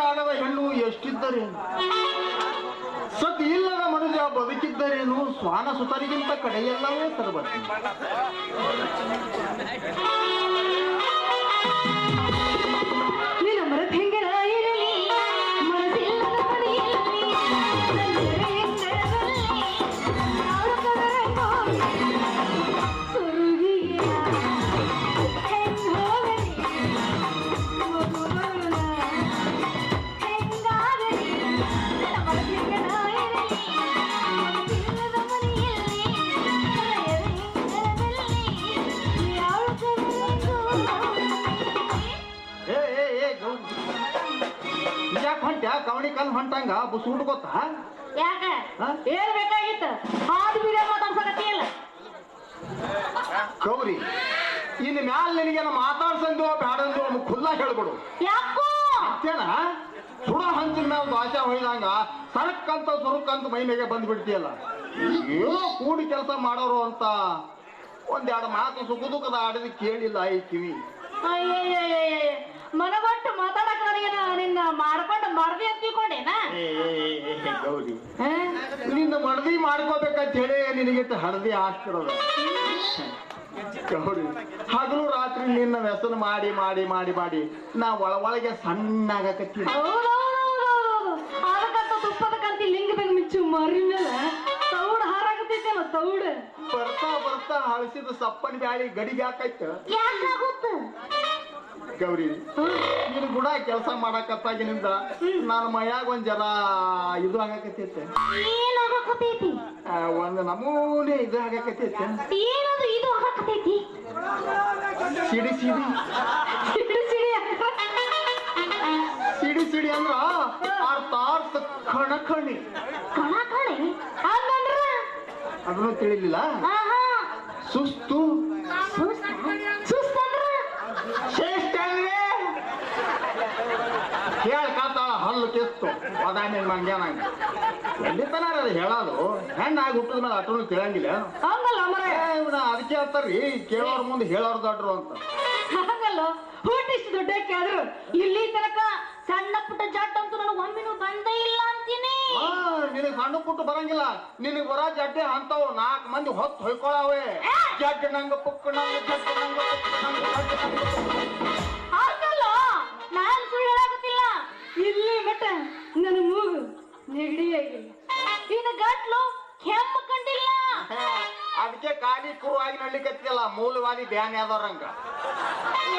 ಆಗದ ಹೆಣ್ಣು ಎಷ್ಟಿದ್ದರೇನು, ಸತ್ ಇಲ್ಲದ ಮನುಷ್ಯ ಬದುಕಿದ್ದರೇನು, ಸ್ವಾನ ಸುತರಿಗಿಂತ ಕಡೆಯೆಲ್ಲವೇ ತರಬರ್ತೀನಿ. ಕವಣಿ ಕಲ್ ಹೊಂಟಂಗ ಬುಸ್ ಹುಡ್ಕೋತ ಯಾಕ ಏನ್ ಬೇಕಾಗಿತ್ತು? ಹಾಡು ಬಿಡ ಮಾತಾಡ್ಸಕತ್ತಿಯಲ್ಲ ಗೌರಿ, ಇನ್ನು ಮ್ಯಾಲ ನಿನಗೇನ ಮಾತಾಡ್ಸಂದು ಬ್ಯಾಡಂದು ಖುಲ್ಲಾ ಹೇಳ್ಬಿಡು. ಯಾಕೋ ಮತ್ತೇನ ಸುಡ ಹಂಚಿನ ಮ್ಯಾಲ ದಾಶ ಹೊಯ್ದಂಗ ಸರಕ್ಕಂತ ಸುರುಕ್ಕಂತ ಮೈ ಮೇಲೆ ಬಂದ್ಬಿಡ್ತೀಯಲ್ಲ. ಏನೋ ಕೂಡಿ ಕೆಲಸ ಮಾಡೋರು ಅಂತ ಒಂದೆರಡು ಮಾತು ಸುಖದುಖದ ಆಡಿದ ಕೇಳಿಲ್ಲ ಈ ಕಿವಿ. ಮನಗೊಟ್ಟು ಮಾತಾಡಕ್ ನನಗೇನ ನಿನ್ನ ಮಾಡ್ಕೊಂಡು ಮರದಿ ಅಂತ ತಿಳ್ಕೊಂಡೇನ? ಗೌರಿ, ನಿನ್ನ ಮಡದಿ ಮಾಡ್ಕೋಬೇಕಂತ ಹೇಳಿ ನಿನಗಿಟ್ಟು ಹಳದಿ ಹಾಕ್ತಿರೋದು. ಗೌರಿ, ಹಗಲು ರಾತ್ರಿ ನಿನ್ನ ವ್ಯಸನ ಮಾಡಿ ಮಾಡಿ ಮಾಡಿ ಮಾಡಿ ನಾ ಒಳಗೆ ಸಣ್ಣಾಗಕತ್ತೀನಿ. ಅದಕ್ಕಂತ ತುಪ್ಪದ ಕಂತಿ ಲಿಂಗ ಬೇಗ ಮಿಚ್ಚು ಮರಿ ಮೇಲೆ ತೌಡ್ ಹಾರಾಗತ್ತೈತಲ್ಲ ತೌಡ್. ಬರ್ತಾ ಬರ್ತಾ ಹಳಸಿದ ಸಪ್ಪನ ಬ್ಯಾಳಿ ಗಡಿಗೆ ಹಾಕೈತ. ಯಾಕಾಗುತ್ತ ಗೌರಿ, ನೀನು ಕೂಡ ಕೆಲಸ ಮಾಡಕತ್ತಾಗಿನಿಂದ ನಾನು ಮೈಯಾಗ ಒಂದ್ ಜರ ಇದು ಆಗಕತ್ತೈತೆ. ಏನಾಗಕತ್ತೈತಿ? ಒಂದು ನಮೂನೆ ಇದು ಆಗಕತ್ತೈತೆ. ಏನಾದ್ರು ಇದು ಆಗಕತ್ತೈತಿ? ಸಿಡಿ ಸಿಡಿ ಸಿಡಿ ಸಿಡಿ ಸಿಡಿ ಸಿಡಿ ಅಂದ್ರ ಅರ್ಥ ಖಣಖಣಿ. ಕಣಕಣಿ ಹಂಗಂದ್ರ ಅದನ್ನು ತಿಳಿಲಿಲ್ಲ. ಸುಸ್ತು ಸುಸ್ತಂದ್ರ ಶ್ರೇಷ್ಠ ಅಂದ್ರೆ ಕೇಳ್ಕಾತ ಹಲ್ಲು ಕಿಸ್ತು ಅದಾಮೇಲೆ ಮಂಗ್ಯಾನಂಗ ಎಲ್ಲಿ ತನ ಹೇಳೋದು. ಹೆಣ್ಣಾಗಿ ಹುಟ್ಟಿದ ಮೇಲೆ ಅಟನು ಕೇಳಂಗಿಲ್ಲ. ಹಂಗಲ್ಲ ಮರೆ, ಅದಕ್ಕೆ ಹೇಳ್ತಾರ್ರಿ ಕೇಳೋರ್ ಮುಂದೆ ಹೇಳೋರ್ ದೊಡ್ರು ಅಂತ. ಹಂಗಲ್ಲ, ಹುಟ್ಟಿಷ್ಟು ದುಡ್ಡ ಕೇಳಿದ್ರು ಇಲ್ಲಿ ತನಕ ಸಣ್ಣ ಪುಟ್ಟ ಜಟ್ ಅಂತೂ ನನಗೆ ಒಮ್ಮಿನೂ ಬಂದೇ ಇಲ್ಲ ಅಂತೀನಿ. ನಿನಗೆ ಸಣ್ಣ ಪುಟ್ಟು ಬರಂಗಿಲ್ಲ. ನಿನಗೆ ಬರೋ ಜಡ್ಡೆ ಅಂತವು 4 ಮಂದಿ ಹೊತ್ತು ಹೊಯ್ಕೊಳವೆ. ಜಡ್ಡ ನಂಗ ಪುಕ್ಕ ನಂಗ ಜಡ್ಡ ನಂಗ ಪುಕ್ಕ ನಂಗ ಜಡ್ಡ ನಂಗ. ಹಂಗಲ್ಲ, ನಾನು ಸುಳ್ಳು ಹೇಳಾಗುತ್ತಿಲ್ಲ. ಇಲ್ಲಿ ಮಟ್ಟ ನನ್ನ ಮೂಗು ನೆಗಡಿಯಾಗಿಲ್ಲ, ಇನ್ನು ಗಟ್ಲು ಕೆಮ್ಮ ಕಂಡಿಲ್ಲ. ಅದಕ್ಕೆ ಖಾಲಿ ಕುರುವಾಗಿ ನಡ್ಲಿಕ್ಕತ್ತಿಲ್ಲ, ಮೂಲವಾದಿ ಬ್ಯಾನ್ ಯಾವ್ದಾರಂಗ.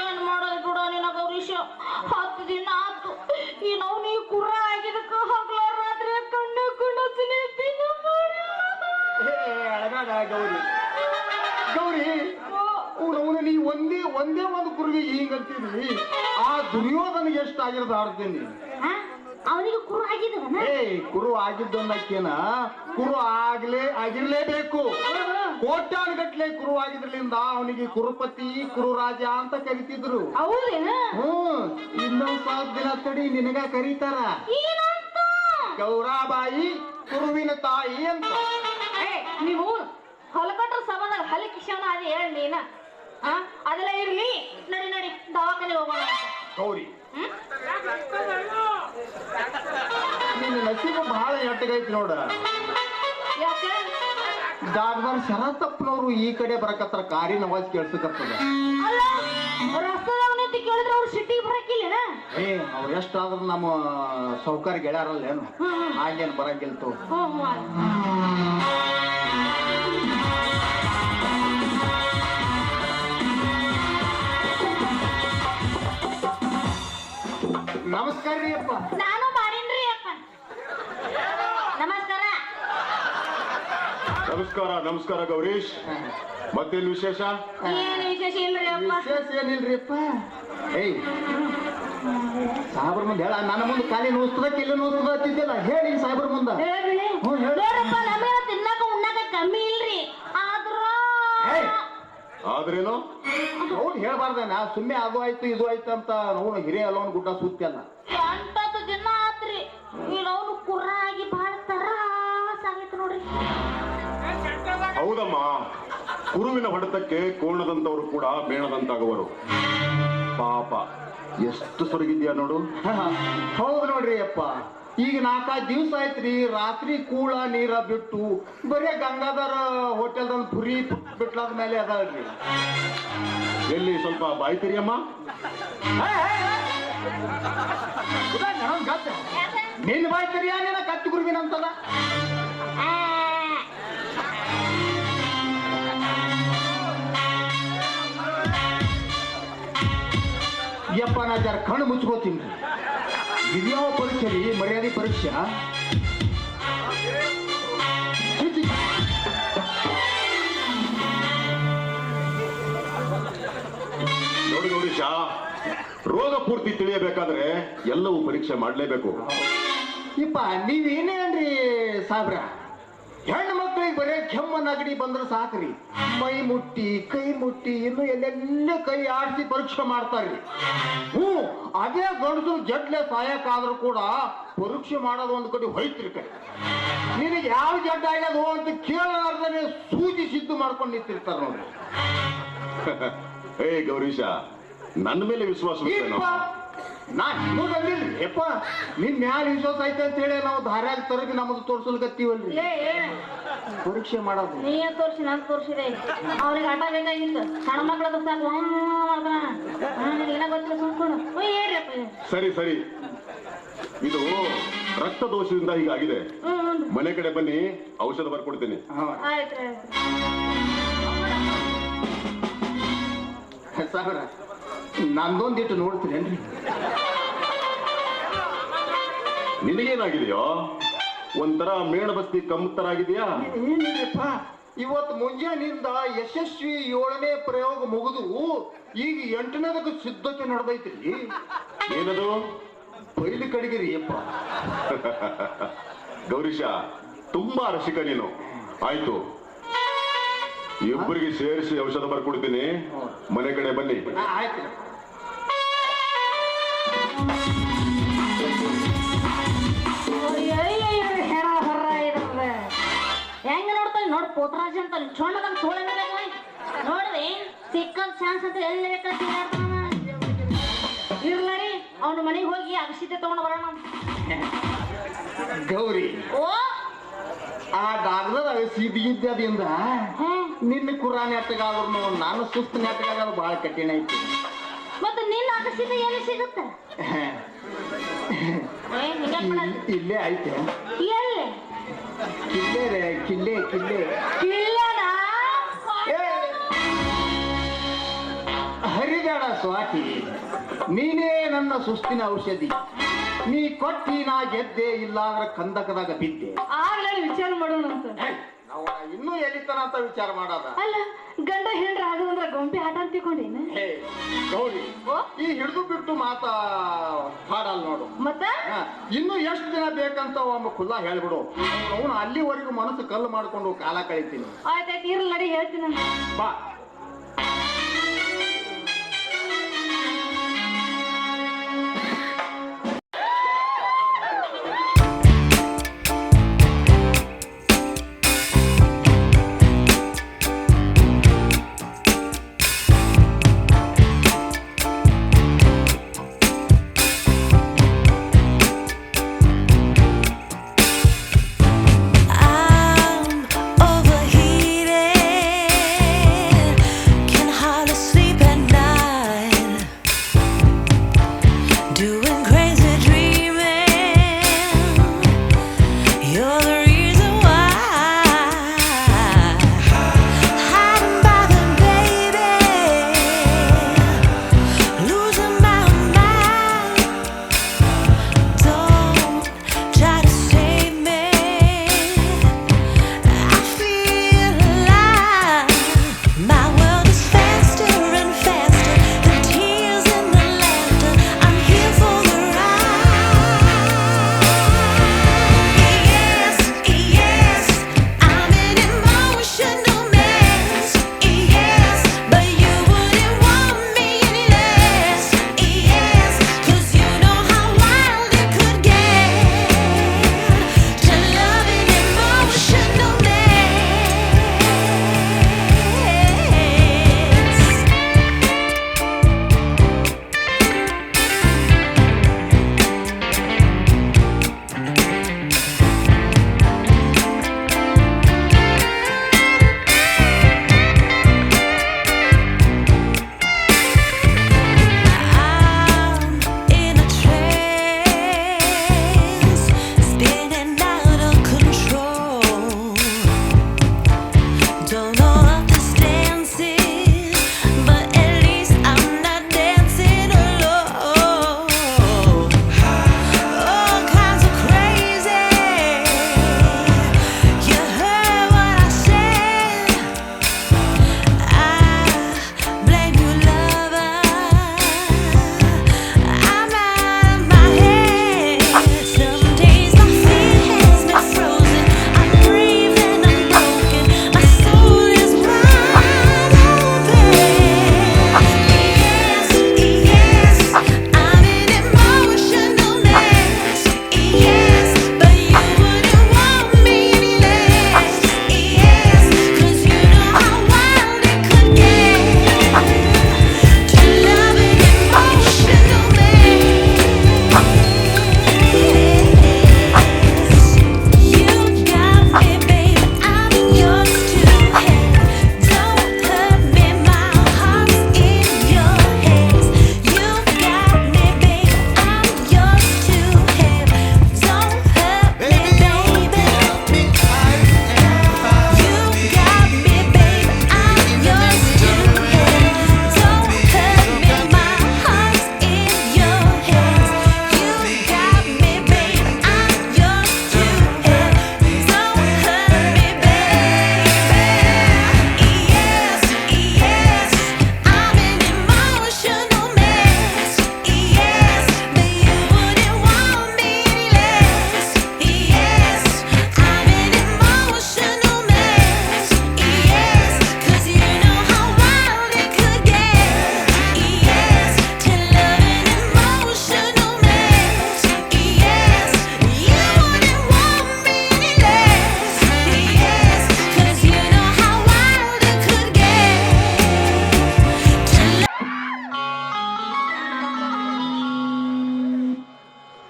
ಏನ್ ಮಾಡೋದು ಬಿಡ ನಿನ್ನ ಗೌರೀಶ. 10 ದಿನ ಆತು ಈ ನಾವು ನೀ ಕುರ್ರ ಆಗಿದಕ್ಕ ಹಗಲ ರಾತ್ರಿ ಕಣ್ಣು ಕುಣತೀನಿ ದಿನ ಅಳಗಾಡ ಗೌರಿ. ಗೌರಿ, ಅವನು ನೀ ಒಂದೇ ಒಂದು ಕುರುವಿ ಹಿಂಗಂತೀನಿ. ಆ ದುರ್ಯೋಧನಿಗೆ ಎಷ್ಟು ಆಗಿರೋದು ಆಡ್ತೀನಿ. ಅವನಿಗೆ ಕುರು ಆಗಿದ್ದನ? ಕುರು ಆಗಿದ್ದನ್ನಕ್ಕೇನ ಕುರು ಆಗಿರ್ಲೇಬೇಕು. ಕೋಟ್ಯಾನುಗಟ್ಲೆ ಕುರು ಆಗಿದ್ರಲಿಂದ ಅವನಿಗೆ ಕುರುಪತಿ ಕುರು ರಾಜ ಅಂತ ಕರಿತಿದ್ರು. ಹೌದೇನ? ಇನ್ನೊಂದ್ 10 ದಿನ ತಡಿ ನಿನಗ ಕರೀತಾರ. ಗೌರಾಬಾಯಿ ಕುರುವಿನ ತಾಯಿ ಅಂತ. ನೀವು ಹೊಲಕಟ್ರ ಸಂಬಂಧ ಹಲಿ ಕಿಶನ ಅದ ಹೇಳಿ ನೀನ. ಅದೆಲ್ಲ ಇರ್ಲಿ, ನಡಿ ನಡಿ ದವಾಖಾನೆ ಹೋಗೋಣ. ಗೌರಿ, ನಿನ್ನ ನಸೀಬು ಬಹಳ ಎಟ್ಟಗೈತಿ ನೋಡ. ಯಾಕೆ? ಡಾಕ್ಟರ್ ಶರತ್ತಪ್ಪನವರು ಈ ಕಡೆ ಬರಕತ್ತಾರ, ಕಾರಿನ ಅವಾಜ್ ಕೇಳ್ಸಕತ್ತದ. ಅಲ್ಲ, ರಸ್ತೆದಾಗ ನಿಂತು ಕೇಳಿದ್ರೆ ಅವ್ರು ಸಿಟಿಗೆ ಬರಕಿಲ್ಲ. ಅವ್ರು ಎಷ್ಟಾದ್ರೂ ನಮ್ಮ ಸೌಕರ್ಯ ಗೆಳೆಯರಲ್ಲೇನು, ಹಾಗೇನು ಬರಂಗಿಲ್ತು. ನಮಸ್ಕಾರ ರೀ ಅಪ್ಪ. ನಾನು ಮಾಡೀನ್ರಿ ಅಪ್ಪ. ನಮಸ್ಕಾರ. ನಮಸ್ಕಾರ ನಮಸ್ಕಾರ ಗೌರೀಶ್. ಮತ್ತೇನು ವಿಶೇಷ? ಏನು ವಿಶೇಷ ಇಲ್ರಿ ಅಪ್ಪ. ವಿಶೇಷ ಏನಿಲ್ರಿ ಅಪ್ಪ. ಸಾಹೇಬ್ರ ಮುಂದೆ ಹೇಳ, ನನ್ನ ಮುಂದೆ ಖಾಲಿ ನೋಸ್ತದ ಕಿಲ್ಲ ನೋಸ್ತದ ಅಂತಿದ್ದಿಲ್ಲ. ಹೇಳಿ ಸಾಹೇಬ್ರ ಮುಂದೆ. ನೋಡ್ರಪ್ಪ, ನಮಗೆ ತಿನ್ನಕ ಉಣ್ಣಕ ಕಮ್ಮಿ ಇಲ್ರಿ. ಆದ್ರೇನು ಅವ್ನು ಹೇಳ್ಬಾರ್ದೇನ, ಸುಮ್ಮನೆ ಅದು ಆಯ್ತು ಇದು ಆಯ್ತು ಅಂತ ನಾವು ಹಿರಿಯ ಅಲ್ಲವನ್ ಗುಡ್ಡ ಸುತ್ತಲ್ಲ. 8 ದಿನ ಆತ್ರಿ ಅವನು ಕುರ್ರ ಆಗಿ ಬಾಳ ತರಾಸಾಗೈತೆ ನೋಡ್ರಿ. ಹೌದಮ್ಮ, ಕುರುವಿನ ಹೊಡೆತಕ್ಕೆ ಕೋಣದಂತವರು ಕೂಡ ಬೇಣದಂತಾಗುವರು. ಪಾಪ ಎಷ್ಟು ಸೊರಗಿದ್ಯಾ ನೋಡು. ಹೌದು ನೋಡ್ರಿ ಅಪ್ಪ, ಈಗ 4-5 ದಿವಸ ಆಯ್ತ್ರಿ, ರಾತ್ರಿ ಕೂಳ ನೀರ ಬಿಟ್ಟು ಬರೀ ಗಂಗಾಧರ ಹೋಟೆಲ್ದಂದ್ ಪುರಿ ಬಿಟ್ಲಾದ ಮೇಲೆ ಅದಾಳ್ರಿ. ಎಲ್ಲಿ ಸ್ವಲ್ಪ ಬಾಯಿ ತೆರಿಯಮ್ಮ. ನಿನ್ನ ಬಾಯ್ ಕರಿಯ ನಿನ್ನ ಕತ್ತಿ ಗುರುವಿನಂತದ. ಯಪ್ಪ ನಾ ಜರ ಕಣ್ಣು ಮುಚ್ಕೋತೀನಿ. ಇದ್ಯಾವ ಪರೀಕ್ಷೆ ರೀ? ಮರ್ಯಾದೆ ಪರೀಕ್ಷೆ. ನೋಡಿ ಗೌರೀಶ, ರೋಗ ಪೂರ್ತಿ ತಿಳಿಯಬೇಕಾದ್ರೆ ಎಲ್ಲವೂ ಪರೀಕ್ಷೆ ಮಾಡಲೇಬೇಕು. ಇಪ್ಪ ನೀವೇನೇನ್ರಿ ಸಾಬ್ರ, ಹೆಣ್ಣು ಮಕ್ಕಳಿಗೆ ಬರೇ ಕೆಮ್ಮ ನಗಡಿ ಬಂದ್ರೆ ಸಾಕ್ರಿ, ಮೈ ಮುಟ್ಟಿ ಕೈ ಮುಟ್ಟಿ ಇನ್ನು ಎಲ್ಲೆಲ್ಲ ಕೈ ಆಡಿಸಿ ಪರೀಕ್ಷೆ ಮಾಡ್ತಾರ್ರಿ. ಅದೇ ಗಂಡಸು ಜಡ್ಲೆ ಸಾಯಕ್ಕಾದ್ರೂ ಕೂಡ ಪರೀಕ್ಷೆ ಮಾಡೋದು ಒಂದು ಕಡೆ ಹೋಯ್ತ್ರಿ. ಕೈ ನಿನಗೆ ಯಾವ ಜಡ್ಡ ಆಗ್ಯದು ಅಂತ ಕೇಳಲಾರ್ದೇ ಸೂಜಿ ಸಿದ್ದು ಮಾಡ್ಕೊಂಡು ನಿಂತಿರ್ತಾರ ನೋಡ್ರಿ. ಏ ಗೌರೀಶ, ನನ್ನ ಮೇಲೆ ವಿಶ್ವಾಸ ನಾನ್ ಇನ್ನೂ ಬಂದಿಲ್ರಿ ಯಪ್ಪ. ನಿನ್ ಮ್ಯಾಲ ವಿಶ್ವಾಸ ಐತೆ ಅಂತ ಹೇಳಿ ನಾವು ಧಾರ್ಯಾಗ ತರಗಿ ನಮ್ಮದು ತೋರ್ಸಲ್ಕತ್ತೀವಲ್ರಿ. ಪರೀಕ್ಷೆ ಮಾಡೋದು ನೀ ತೋರ್ಸಿ ನಾನು ತೋರ್ಸಿದೆ. ಅವ್ರಿಗೆ ಆಟ ಬೇಕಾಗಿತ್ತು, ಸಣ್ಣ ಮಕ್ಕಳದ ಸಾಕು ಮಾಡ್ತಾನ. ಏನ ಗೊತ್ತಿಲ್ಲ ಸುಮ್ಕೊಂಡು ಹೇಳ್ರಪ್ಪ. ಸರಿ ಸರಿ, ಇದು ರಕ್ತ ದೋಷದಿಂದ ಹೀಗಾಗಿದೆ. ಮನೆ ಕಡೆ ಬನ್ನಿ, ಔಷಧ ಬರ್ಕೊಡ್ತೀನಿ. ಆಯ್ತು ಸಾವಿರ ನಂದೊಂದಿಟ್ಟು ನೋಡ್ತೀರೇನ್ರಿ? ನಿನಗೇನಾಗಿದೆಯೋ? ಒಂಥರ ಮೇಣ ಬಸ್ತಿ ಕಮ್ಮುತ್ತರಾಗಿದೆಯಾ? ಏನಿಲ್ಲಪ್ಪ, ಇವತ್ತು ಮುಂಜಾನಿಂದ ಯಶಸ್ವಿ 7ನೇ ಪ್ರಯೋಗ ಮುಗಿದು ಈಗ 8ನೇದಕ್ಕೆ ಸಿದ್ಧತೆ ನಡೆದೈತ್ರಿ. ಏನದು? ಬೈಲು ಕಡೆಗೆ ರೀ ಅಪ್ಪ. ಗೌರೀಶ, ತುಂಬಾ ರಸಿಕ ನೀನು. ಆಯ್ತು, ಇಬ್ಬರಿಗೆ ಸೇರಿಸಿ ಔಷಧ ಬರ್ಕೊಡ್ತೀನಿ. ಮನೆ ಕಡೆ ಬನ್ನಿ. ಆಯ್ತು. ಹೆಣ ಹೊರ ಇದ್ರ ಹೆಂಗ ನೋಡ್ತಾ ನೋಡ್ ಪೋತರಾಜ್ ಅಂತ ಚೊಣ್ಣದಂಗ್ ತೋಳೆ ಮೇಲೆ ನೋಡ್ರಿ ಸಿಕ್ಕಲ್ ಚಾನ್ಸ್ ಅಂತ ಎಲ್ಲಿ ಇರ್ಲರಿ ಅವನ ಮನೆಗೆ ಹೋಗಿ ಅಗಸಿತೆ ತಗೊಂಡು ಬರೋಣ. ಗೌರಿ, ಓ ಆ ಡಾಕ್ಟರ್ ಸಿದ್ದಿದ್ದರಿಂದ ನಿನ್ನ ಕುರಾ ನೆಟ್ಟಗಾದ್ರು ನಾನು ಸುಸ್ತು ನೆಟ್ಟಗಾಗೋದು ಬಹಳ ಕಠಿಣ ಐತಿ. ಮತ್ತೆ ನಿನ್ನ ಅಗಸಿತೆ ಎಲ್ಲಿ ಸಿಗುತ್ತೆ? ಇಲ್ಲೇ ಐತೆ. ಎಲ್ಲಿ? ಕಿಲ್ಲೆ ರೇ, ಕಿಲ್ಲೆ ಕಿಲ್ಲೆ ಕಿಲ್ಲನಾ? ಹರಿಬೇಡ ಸ್ವಾತಿ, ನೀನೇ ನನ್ನ ಸುಸ್ತಿನ ಔಷಧಿ. ನೀ ಕೊಟ್ಟಿ ನಾ ಗೆದ್ದೆ, ಇಲ್ಲ ಅಂದ್ರೆ ಕಂದಕದಾಗ ಬಿದ್ದೆ. ಆಗ್ಲೇ ವಿಚಾರ ಮಾಡೋಣ ಅಂತ. ಇನ್ನೂ ಎಲ್ಲಿತನ ಅಂತ ವಿಚಾರ ಮಾಡದ. ಅಲ್ಲ, ಗಂಡ ಹೇಳ್ರ ಅದು ಅಂದ್ರ ಗೊಂಬೆ ಆಟ ಅಂತ ತಿಳ್ಕೊಂಡೇನ? ಗೌರಿ, ಈ ಹಿಡಿದು ಬಿಟ್ಟು ಮಾತಾ ಹಾಡಲ್ ನೋಡು. ಮತ್ತ ಇನ್ನು ಎಷ್ಟು ದಿನ ಬೇಕಂತ ಒಬ್ಬ ಖುಲ್ಲಾ ಹೇಳ್ಬಿಡು. ಅವನು ಅಲ್ಲಿವರೆಗೂ ಮನಸ್ಸು ಕಲ್ಲು ಮಾಡ್ಕೊಂಡು ಕಾಲ ಕಳಿತೀನಿ. ಆಯ್ತಾಯ್ತು, ಇರ್ಲಿ ನಡಿ ಹೇಳ್ತೀನಿ. ಬಾ.